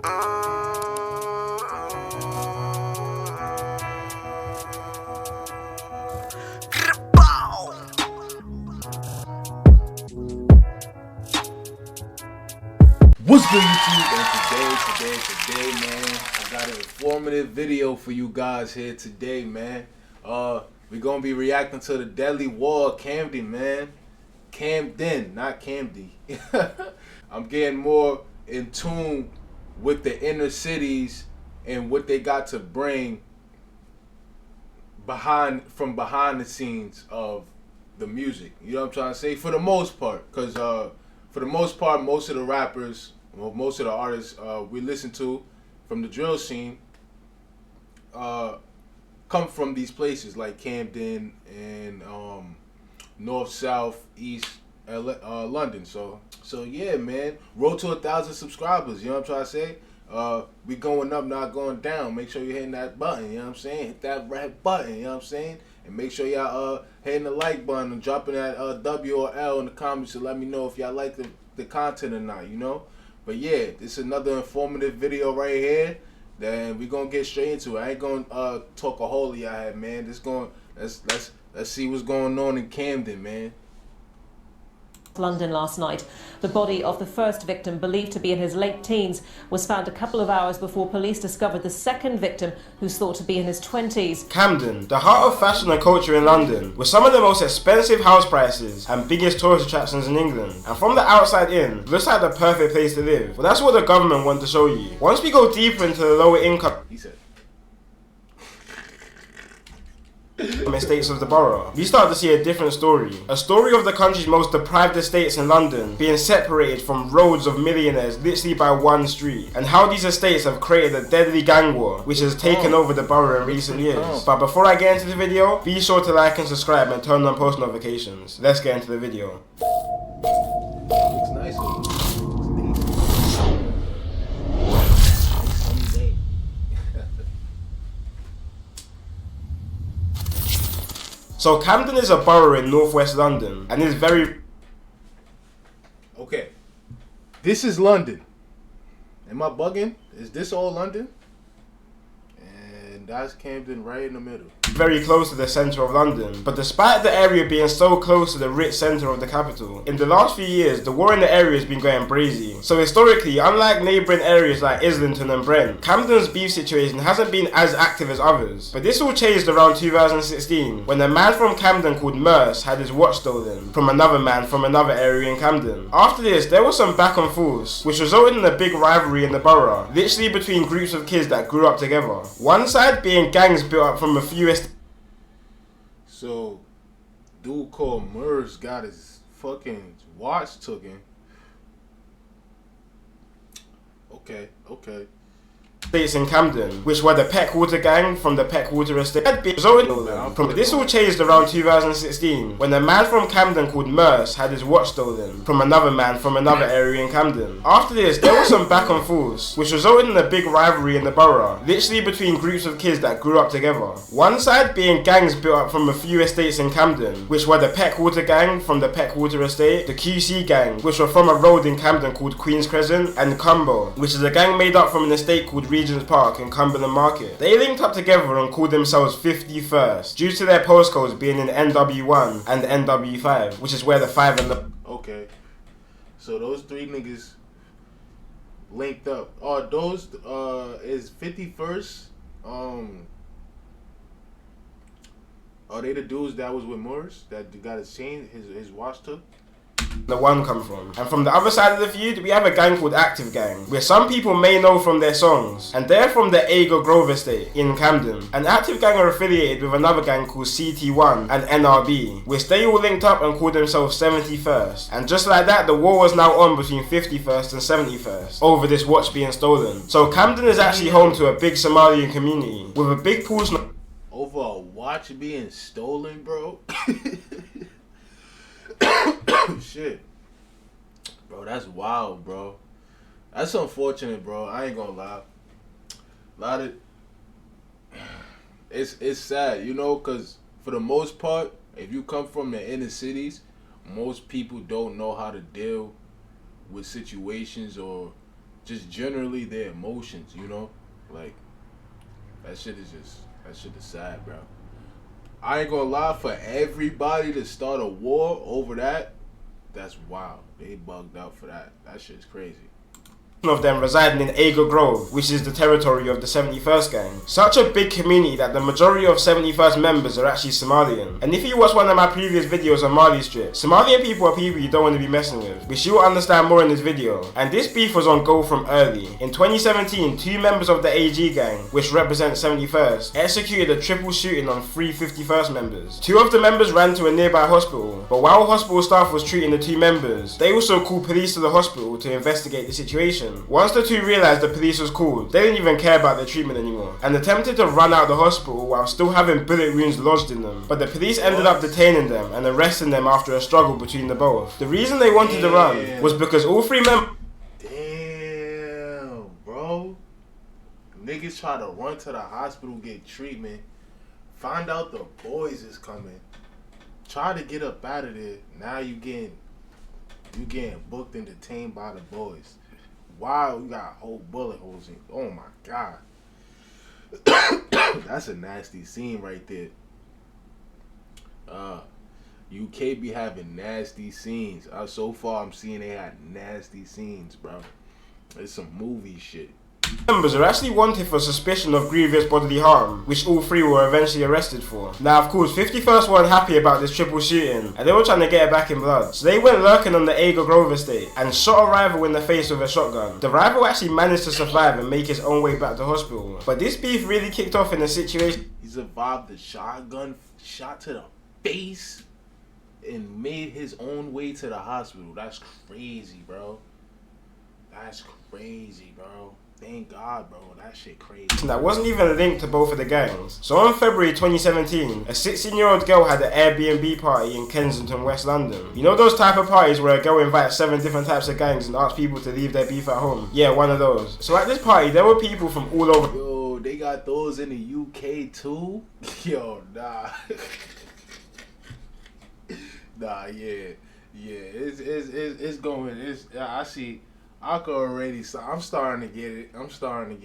What's good, YouTube? And today, man, I got an informative video for you guys here today, man. We're gonna be reacting to the deadly war of Camden, man. Camden, not Camden. I'm getting more in tune with the inner cities and what they got to bring from behind the scenes of the music. You know what I'm trying to say? For the most part, because for the most part, most of the rappers, well, most of the artists we listen to from the drill scene come from these places like Camden and North, South, East London. So yeah, man. Road to 1,000 subscribers. You know what I'm trying to say? We going up, not going down. Make sure you're hitting that button. You know what I'm saying? Hit that red button. You know what I'm saying? And make sure y'all hitting the like button and dropping that W or L in the comments to let me know if y'all like the content or not. You know? But yeah, this is another informative video right here. Then we gonna get straight into it. I ain't gonna talk a whole lot here, man. Let's see what's going on in Camden, man. London last night. The body of the first victim, believed to be in his late teens, was found a couple of hours before police discovered the second victim, who's thought to be in his 20s. Camden, the heart of fashion and culture in London, with some of the most expensive house prices and biggest tourist attractions in England. And from the outside in, looks like the perfect place to live. But that's what the government want to show you. Once we go deeper into the lower income, He said, estates of the borough, we start to see a different story. A story of the country's most deprived estates in London being separated from roads of millionaires literally by one street, and how these estates have created a deadly gang war which has taken over the borough in recent years. But before I get into the video, be sure to like and subscribe and turn on post notifications. Let's get into the video. looks nice. So Camden is a borough in northwest London and is very... Okay, this is London. Am I bugging? Is this all London? And that's Camden right in the middle. Very close to the centre of London. But despite the area being so close to the rich centre of the capital, in the last few years the war in the area has been going brazy. So historically, unlike neighbouring areas like Islington and Brent, Camden's beef situation hasn't been as active as others. But this all changed around 2016 when a man from Camden called Merce had his watch stolen from another man from another area in Camden. After this, there was some back and forth, which resulted in a big rivalry in the borough, literally between groups of kids that grew up together. One side being gangs built up from a few So, dude called Merce got his fucking watch taken. Okay. estates in Camden, which were the Peckwater gang from the Peckwater estate. This all changed around 2016 when a man from Camden called Merce had his watch stolen from another man from another area in Camden. After this, there was some back and forth, which resulted in a big rivalry in the borough, literally between groups of kids that grew up together. One side being gangs built up from a few estates in Camden, which were the Peckwater gang from the Peckwater estate, the QC gang, which were from a road in Camden called Queen's Crescent, and Cumber, which is a gang made up from an estate called Regent's Park in Cumberland Market. They linked up together and called themselves 51st, due to their postcodes being in NW1 and NW5, which is where the 5 and the... Okay. So those three niggas linked up. Oh, those is 51st. Are they the dudes that was with Morris that got his chain, his watch took? The one come from. And from the other side of the feud, we have a gang called Active Gang, where some people may know from their songs, and they're from the Ager Grove estate in Camden. And Active Gang are affiliated with another gang called CT1 and NRB, which they all linked up and called themselves 71st. And just like that, the war was now on between 51st and 71st over this watch being stolen. So Camden is actually home to a big Somalian community with a big pool. Over a watch being stolen, bro. Shit, bro, that's wild, bro. That's unfortunate, bro. I ain't gonna lie. It's sad, you know, cause for the most part, if you come from the inner cities, most people don't know how to deal with situations or just generally their emotions, you know? Like, that shit is sad, bro. I ain't gonna lie, for everybody to start a war over that, that's wild. They bugged out for that. That shit's crazy. Of them residing in Aga Grove, which is the territory of the 71st gang. Such a big community that the majority of 71st members are actually Somalian. And if you watch one of my previous videos on Mali Strip, Somalian people are people you don't want to be messing with, which you will understand more in this video. And this beef was on go from early. In 2017, 2 members of the AG gang, which represent 71st, executed a triple shooting on 3 51st members. 2 of the members ran to a nearby hospital, but while hospital staff was treating the 2 members, they also called police to the hospital to investigate the situation. Once the 2 realised the police was called, they didn't even care about their treatment anymore, and attempted to run out of the hospital while still having bullet wounds lodged in them. But the police ended up detaining them and arresting them after a struggle between the both. The reason they wanted to run was because all 3 members... Damn, bro. Niggas try to run to the hospital, get treatment, find out the boys is coming, try to get up out of there. Now you getting booked and detained by the boys. Wow, you got whole bullet holes in. Oh my god. That's a nasty scene right there. UK be having nasty scenes. So far I'm seeing they had nasty scenes, bro. It's some movie shit. Members are actually wanted for suspicion of grievous bodily harm, which all 3 were eventually arrested for. Now, of course, 51st weren't happy about this triple shooting, and they were trying to get it back in blood. So they went lurking on the Aga Grove estate and shot a rival in the face with a shotgun. The rival actually managed to survive and make his own way back to hospital. But this beef really kicked off in a situation. He survived the shotgun shot to the face and made his own way to the hospital. That's crazy, bro. That's crazy, bro. Thank God, bro. That shit crazy. That wasn't even linked to both of the gangs. So on February 2017, a 16-year-old girl had an Airbnb party in Kensington, West London. You know those type of parties where a girl invites 7 different types of gangs and asks people to leave their beef at home? Yeah, one of those. So at this party, there were people from all over. Yo, they got those in the UK too? Yo, nah. Nah, yeah. It's going. I see. I could already. I'm starting to get it. Yeah, I'm starting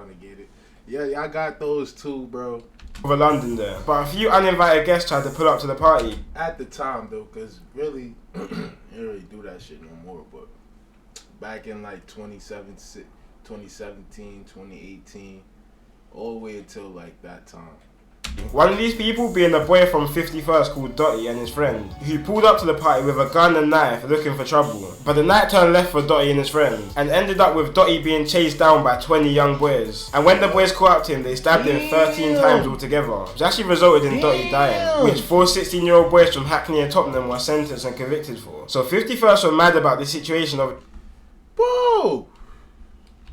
to get it. Yeah, I got those too, bro. Over London there, but a few uninvited guests tried to pull up to the party. At the time though, cause really, they don't really do that shit no more. But back in like 2017, 2018, all the way until like that time. One of these people being a boy from 51st called Dotty and his friend, who pulled up to the party with a gun and knife looking for trouble. But the night turned left for Dotty and his friend, and ended up with Dotty being chased down by 20 young boys. And when the boys caught up to him, they stabbed him 13 times altogether, which actually resulted in Dotty dying, which 4 16-year-old boys from Hackney and Tottenham were sentenced and convicted for. So 51st were mad about the situation of... Whoa!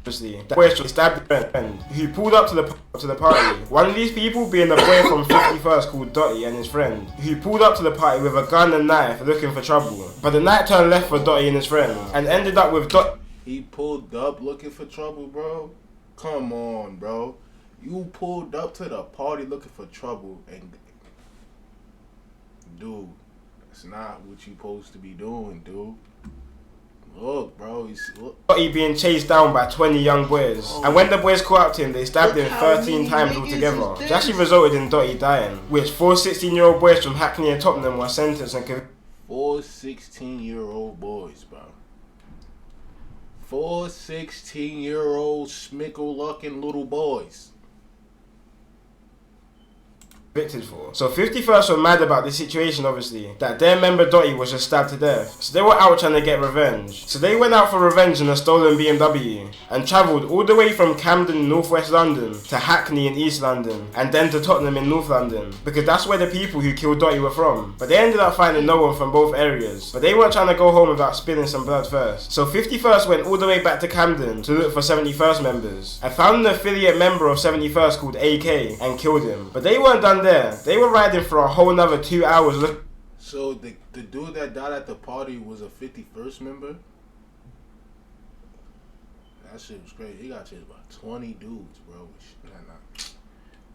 The boy stabbed his friend, who pulled up to the party. One of these people being a boy from 51st called Dotty and his friend, who pulled up to the party with a gun and knife looking for trouble. But the night turned left for Dotty and his friend, and ended up with Dotty. He pulled up looking for trouble, bro? Come on, bro. You pulled up to the party looking for trouble, and... Dude, that's not what you supposed to be doing, dude. Look, bro, Dotty being chased down by 20 young boys. Oh. And when the boys caught up to him, they stabbed him 13 times altogether, which actually resulted in Dotty dying, which 4 16-year-old boys from Hackney and Tottenham were sentenced and convicted. 4 16-year-old boys, bro. 4 16-year-old smickle-lucking little boys. For. So 51st were mad about this situation, obviously, that their member Dotty was just stabbed to death. So they were out trying to get revenge. So they went out for revenge in a stolen BMW and travelled all the way from Camden, northwest London, to Hackney in East London, and then to Tottenham in North London, because that's where the people who killed Dotty were from. But they ended up finding no one from both areas. But they weren't trying to go home without spilling some blood first. So 51st went all the way back to Camden to look for 71st members, and found an affiliate member of 71st called AK and killed him. But they weren't done there. They were riding for a whole another 2 hours. So the dude that died at the party was a 51st member? That shit was crazy. He got chased by 20 dudes, bro.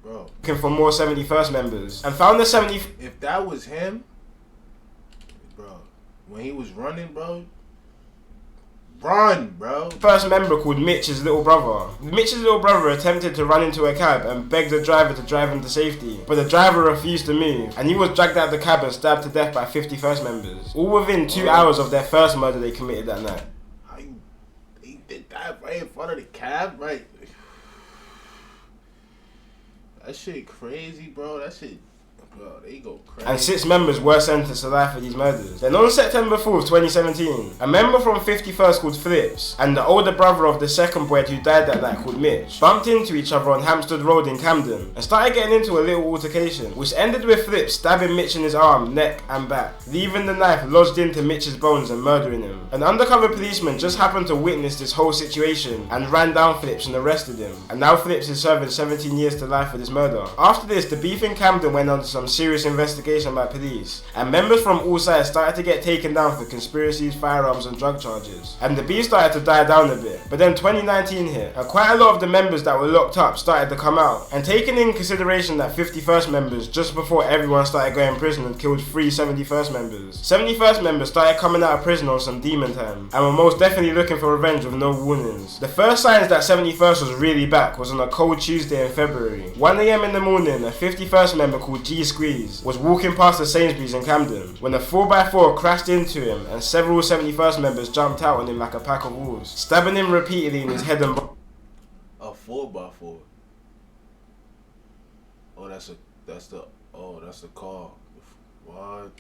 Bro. Looking for more 71st members. And found the 70... If that was him, bro, when he was running, bro, run, bro. First member, called Mitch's little brother. Mitch's little brother attempted to run into a cab and begged the driver to drive him to safety, but the driver refused to move, and he was dragged out of the cab and stabbed to death by 51st members. All within 2 hours of their first murder they committed that night. How you, they did that right in front of the cab, right? That shit crazy, bro. That shit, bro, they go crazy. And 6 members were sentenced to life for these murders. Then on September 4th, 2017, a member from 51st called Flips and the older brother of the second boy who died that night called Mitch bumped into each other on Hampstead Road in Camden and started getting into a little altercation, which ended with Flips stabbing Mitch in his arm, neck and back, leaving the knife lodged into Mitch's bones and murdering him. An undercover policeman just happened to witness this whole situation and ran down Flips and arrested him. And now Flips is serving 17 years to life for this murder. After this, the beef in Camden went under some serious investigation by police, and members from all sides started to get taken down for conspiracies, firearms and drug charges, and the beef started to die down a bit. But then 2019 hit, and quite a lot of the members that were locked up started to come out, and taking in consideration that 51st members just before everyone started going to prison and killed 3 71st members, 71st members started coming out of prison on some demon time and were most definitely looking for revenge with no warnings. The first signs that 71st was really back was on a cold Tuesday in February. 1 AM in the morning, a 51st member called Gxng was walking past the Sainsbury's in Camden when a 4x4 crashed into him and several 71st members jumped out on him like a pack of wolves, stabbing him repeatedly in his head and body. A 4x4. Oh, that's the car. What?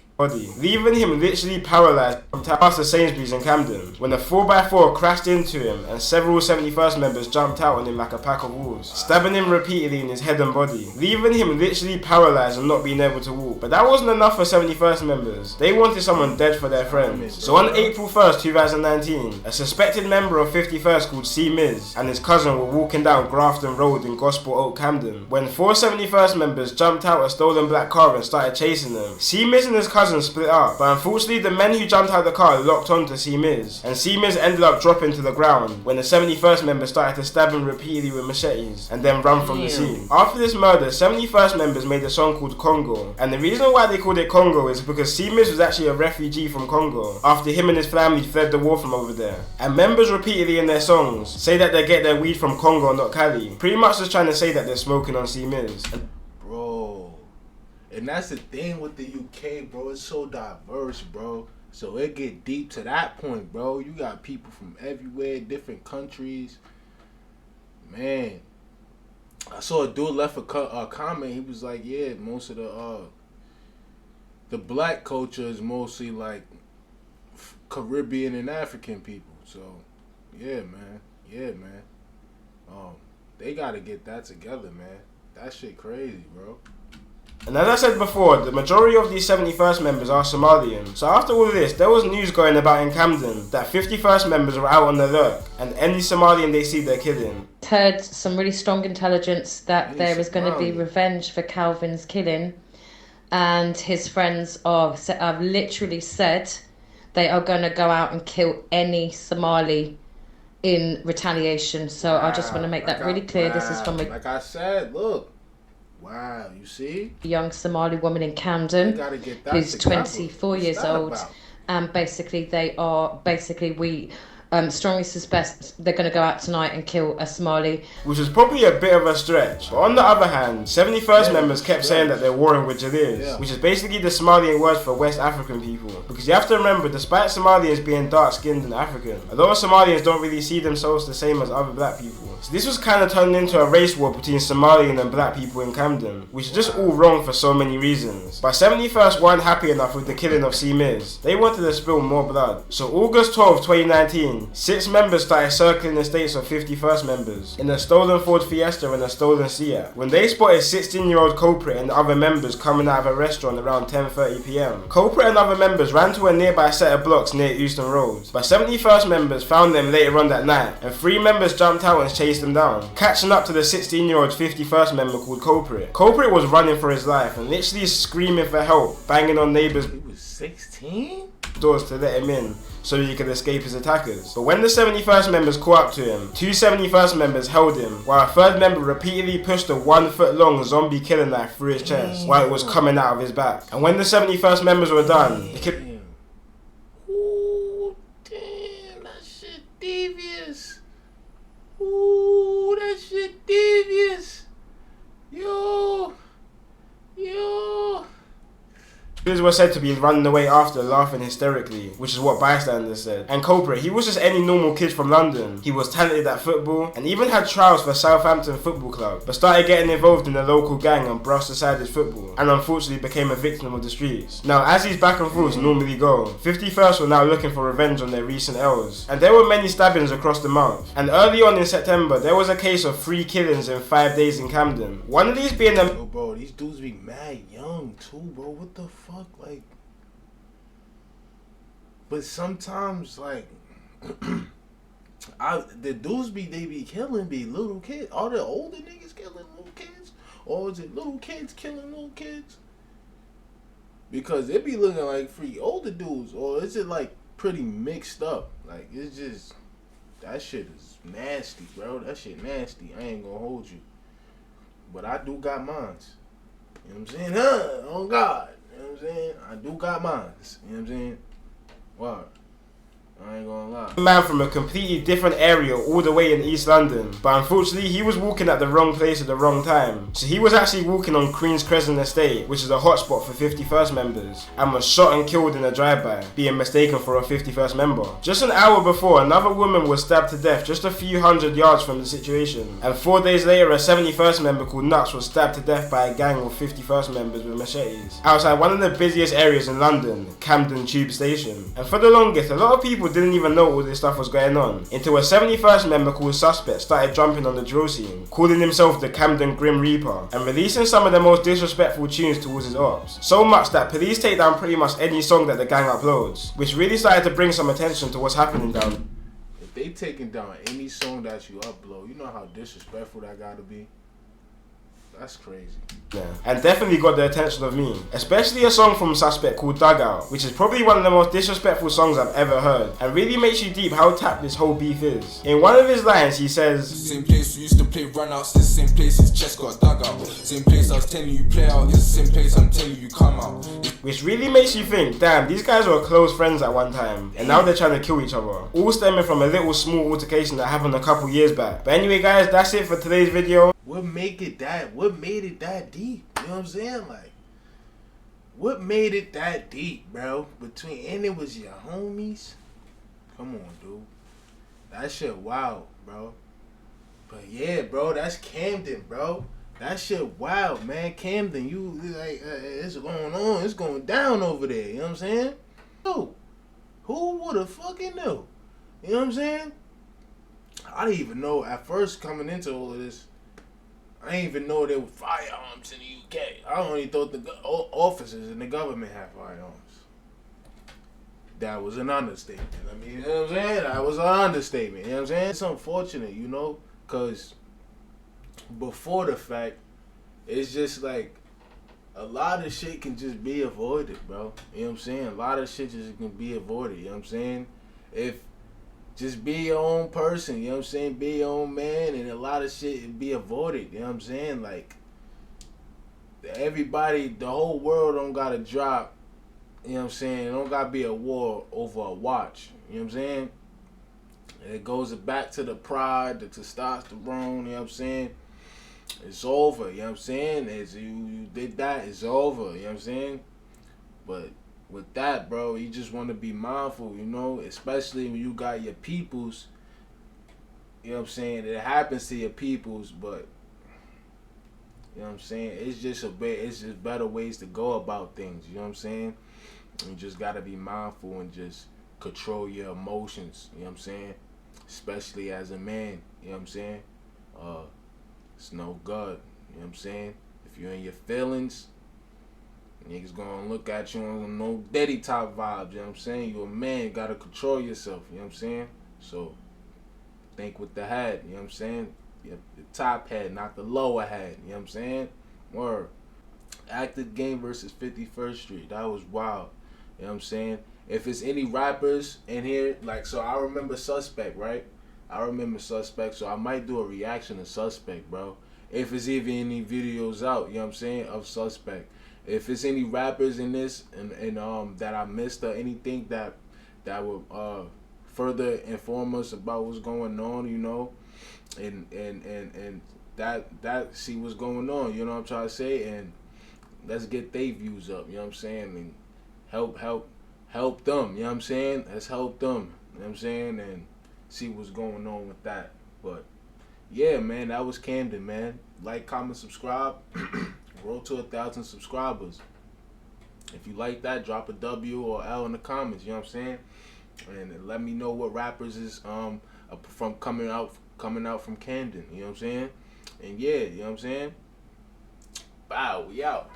Leaving him literally paralysed past the Sainsbury's in Camden when a 4x4 crashed into him and several 71st members jumped out on him like a pack of wolves, stabbing him repeatedly in his head and body, leaving him literally paralysed and not being able to walk. But that wasn't enough for 71st members. They wanted someone dead for their friends. So on April 1st, 2019, a suspected member of 51st called C. Miz and his cousin were walking down Grafton Road in Gospel Oak, Camden, when 4 71st members jumped out a stolen black car and started chasing them. C. Miz and his cousin split up, but unfortunately the men who jumped out of the car locked on to C. Miz, and C. Miz ended up dropping to the ground when the 71st members started to stab him repeatedly with machetes and then run from the scene. After this murder, 71st members made a song called Congo, and the reason why they called it Congo is because C. Miz was actually a refugee from Congo after him and his family fled the war from over there. And members repeatedly in their songs say that they get their weed from Congo, not Cali, pretty much just trying to say that they're smoking on C. Miz. Bro. And that's the thing with the UK, bro. It's so diverse, bro. So it get deep to that point, bro. You got people from everywhere, different countries. Man, I saw a dude left a comment. He was like, "Yeah, most of the black culture is mostly like Caribbean and African people." So, yeah, man. They gotta get that together, man. That shit crazy, bro. And as I said before, the majority of these 71st members are Somalian. So after all this, there was news going about in Camden that 51st members were out on the lurk, and any Somalian they see they're killing. Heard some really strong intelligence that there is going to be revenge for Calvin's killing, and his friends have literally said they are going to go out and kill any Somali in retaliation. So I just want to make that really clear. This is from like I said, look. Wow, you see? A young Somali woman in Camden who's 24 years old. And basically we strongly suspect they're going to go out tonight and kill a Somali. Which is probably a bit of a stretch. But on the other hand, 71st members kept saying that they're warring with Jalirs, which is basically the Somalian word for West African people. Because you have to remember, despite Somalians being dark-skinned and African, a lot of Somalians don't really see themselves the same as other black people. So this was kind of turned into a race war between Somalian and black people in Camden, which is just all wrong for so many reasons. But 71st weren't happy enough with the killing of C. Miz. They wanted to spill more blood. So August 12, 2019, 6 members started circling the states of 51st members in a stolen Ford Fiesta and a stolen Seat when they spotted 16-year-old culprit and other members coming out of a restaurant around 10:30 PM. Culprit and other members ran to a nearby set of blocks near Euston Road, but 71st members found them later on that night, and 3 members jumped out and chased them down, catching up to the 16-year-old 51st member called Culprit. Culprit was running for his life and literally screaming for help, banging on neighbours' He was 16? doors to let him in so he could escape his attackers. But when the 71st members caught up to him, 2 71st members held him, while a 3rd member repeatedly pushed a 1-foot-long zombie killing knife through his chest while it was coming out of his back. And when the 71st members were done, Ooh, damn, that shit Kids were said to be running away after, laughing hysterically, which is what bystanders said. And culprit, he was just any normal kid from London. He was talented at football and even had trials for Southampton Football Club, but started getting involved in a local gang and brushed aside his football, and unfortunately became a victim of the streets. Now, as these back and forths normally go, 51st were now looking for revenge on their recent L's, and there were many stabbings across the month. And early on in September, there was a case of 3 killings in 5 days in Camden. One of these being the... Yo, bro, these dudes be mad young too, bro. What the fuck, like? But sometimes, like, the dudes they be killing be little kids. Are the older niggas killing little kids, or is it little kids killing little kids? Because it be looking like 3 older dudes, or is it like pretty mixed up? Like, it's just, that shit is nasty, bro. That shit nasty. I ain't gonna hold you, but I do got mines. You know what I'm saying? Oh God. You know what I'm saying? I do got mines. You know what I'm saying? What? I ain't gonna lie. Man from a completely different area all the way in East London, but unfortunately he was walking at the wrong place at the wrong time. So he was actually walking on Queen's Crescent Estate, which is a hotspot for 51st members, and was shot and killed in a drive-by, being mistaken for a 51st member. Just an hour before, another woman was stabbed to death just a few hundred yards from the situation, and 4 days later a 71st member called Nuts was stabbed to death by a gang of 51st members with machetes outside one of the busiest areas in London, Camden Tube Station. And for the longest, a lot of people didn't even know all this stuff was going on until a 71st member called Suspect started jumping on the drill scene, calling himself the Camden Grim Reaper and releasing some of the most disrespectful tunes towards his ops. So much that police take down pretty much any song that the gang uploads, which really started to bring some attention to what's happening down. If they taking down any song that you upload, you know how disrespectful that gotta be? That's crazy. Yeah, and definitely got the attention of me, especially a song from Suspect called Dugout, which is probably one of the most disrespectful songs I've ever heard, and really makes you deep how tapped this whole beef is. In one of his lines he says, "Same place we used to play runouts, it's the same place his chest got dug out. Same place I was telling you play out, it's the same place I'm telling you come out." Which really makes you think, damn, these guys were close friends at one time, and now they're trying to kill each other. All stemming from a little small altercation that happened a couple years back. But anyway guys, that's it for today's video. What made it that deep? You know what I'm saying? Like, what made it that deep, bro? And it was your homies? Come on, dude. That shit wild, bro. But yeah, bro, that's Camden, bro. That shit wild, man. Camden, you like, it's going on. It's going down over there. You know what I'm saying? Who would have fucking knew? You know what I'm saying? I didn't even know at first coming into all of this. I didn't even know there were firearms in the UK. I only thought the officers in the government had firearms. That was an understatement. I mean, you know what I'm saying? That was an understatement. You know what I'm saying? It's unfortunate, you know, because before the fact, it's just like a lot of shit can just be avoided, bro. You know what I'm saying? A lot of shit just can be avoided. You know what I'm saying? If just be your own person, you know what I'm saying? Be your own man, and a lot of shit can be avoided, you know what I'm saying? Like, everybody, the whole world don't gotta drop, you know what I'm saying? It don't gotta be a war over a watch, you know what I'm saying? And it goes back to the pride, the testosterone, you know what I'm saying? It's over, you know what I'm saying? As you did that, it's over, you know what I'm saying? But with that, bro, you just want to be mindful, you know, especially when you got your peoples, you know what I'm saying? It happens to your peoples, but, you know what I'm saying? It's just better ways to go about things, you know what I'm saying? You just got to be mindful and just control your emotions, you know what I'm saying? Especially as a man, you know what I'm saying? It's no good, you know what I'm saying? If you're in your feelings, niggas gonna look at you on no daddy top vibes, you know what I'm saying? You're a man, you gotta control yourself, you know what I'm saying? So, think with the head, you know what I'm saying? The top head, not the lower head, you know what I'm saying? Word. Active Game versus 51st Street, that was wild, you know what I'm saying? If it's any rappers in here, like, so I remember Suspect, right? I remember Suspect, so I might do a reaction to Suspect, bro. If it's even any videos out, you know what I'm saying, of Suspect. If it's any rappers in this and that I missed or anything that would further inform us about what's going on, you know, and that see what's going on, you know what I'm trying to say, and let's get their views up, you know what I'm saying? And help them, you know what I'm saying? Let's help them, you know what I'm saying? And see what's going on with that. But yeah, man, that was Camden, man. Like, comment, subscribe. Road to 1,000 subscribers. If you like that, drop a W or L in the comments, you know what I'm saying? And let me know what rappers is from coming out from Camden, you know what I'm saying? And yeah, you know what I'm saying? Bow, we out.